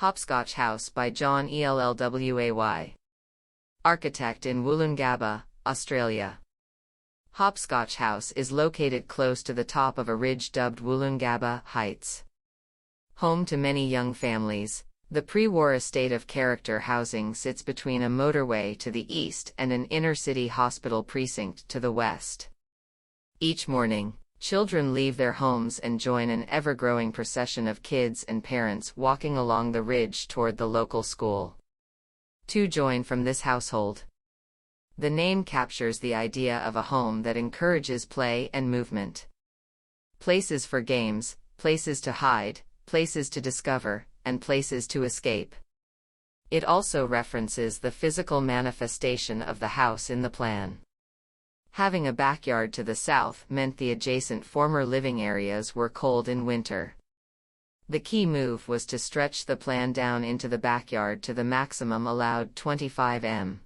Hopscotch House by John ELLWAY. Architect in Woolloongabba, Australia. Hopscotch House is located close to the top of a ridge dubbed Woolloongabba Heights. Home to many young families, the pre-war estate of character housing sits between a motorway to the east and an inner-city hospital precinct to the west. Each morning, children leave their homes and join an ever-growing procession of kids and parents walking along the ridge toward the local school. Two join from this household. The name captures the idea of a home that encourages play and movement. Places for games, places to hide, places to discover, and places to escape. It also references the physical manifestation of the house in the plan. Having a backyard to the south meant the adjacent former living areas were cold in winter. The key move was to stretch the plan down into the backyard to the maximum allowed 25 m.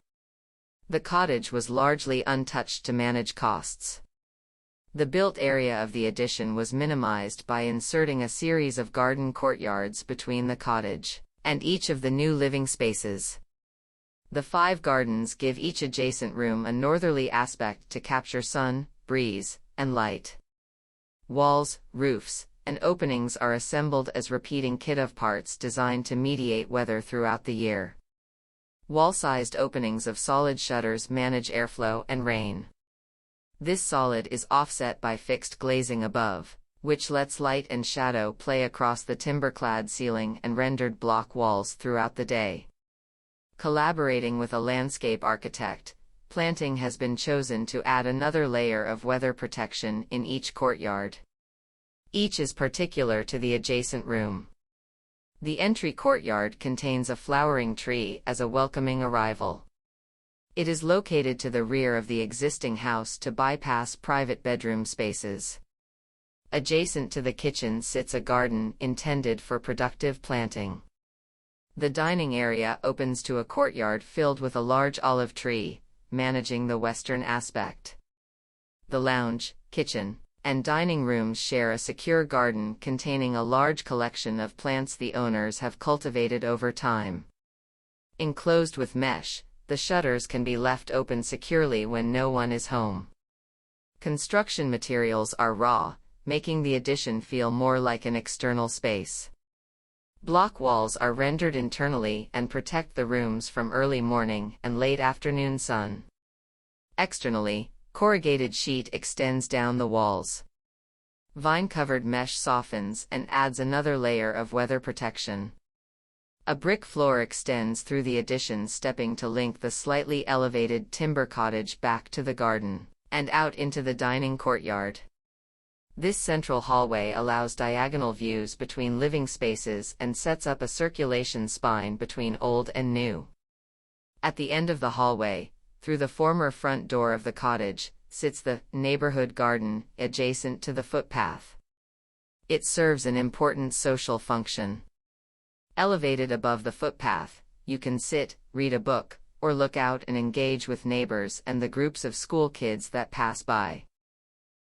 The cottage was largely untouched to manage costs. The built area of the addition was minimized by inserting a series of garden courtyards between the cottage and each of the new living spaces. The 5 gardens give each adjacent room a northerly aspect to capture sun, breeze, and light. Walls, roofs, and openings are assembled as repeating kit of parts designed to mediate weather throughout the year. Wall-sized openings of solid shutters manage airflow and rain. This solid is offset by fixed glazing above, which lets light and shadow play across the timber-clad ceiling and rendered block walls throughout the day. Collaborating with a landscape architect, planting has been chosen to add another layer of weather protection in each courtyard. Each is particular to the adjacent room. The entry courtyard contains a flowering tree as a welcoming arrival. It is located to the rear of the existing house to bypass private bedroom spaces. Adjacent to the kitchen sits a garden intended for productive planting. The dining area opens to a courtyard filled with a large olive tree, managing the western aspect. The lounge, kitchen, and dining rooms share a secure garden containing a large collection of plants the owners have cultivated over time. Enclosed with mesh, the shutters can be left open securely when no one is home. Construction materials are raw, making the addition feel more like an external space. Block walls are rendered internally and protect the rooms from early morning and late afternoon sun. Externally, corrugated sheet extends down the walls. Vine-covered mesh softens and adds another layer of weather protection. A brick floor extends through the addition, stepping to link the slightly elevated timber cottage back to the garden and out into the dining courtyard. This central hallway allows diagonal views between living spaces and sets up a circulation spine between old and new. At the end of the hallway, through the former front door of the cottage, sits the neighborhood garden adjacent to the footpath. It serves an important social function. Elevated above the footpath, you can sit, read a book, or look out and engage with neighbors and the groups of school kids that pass by.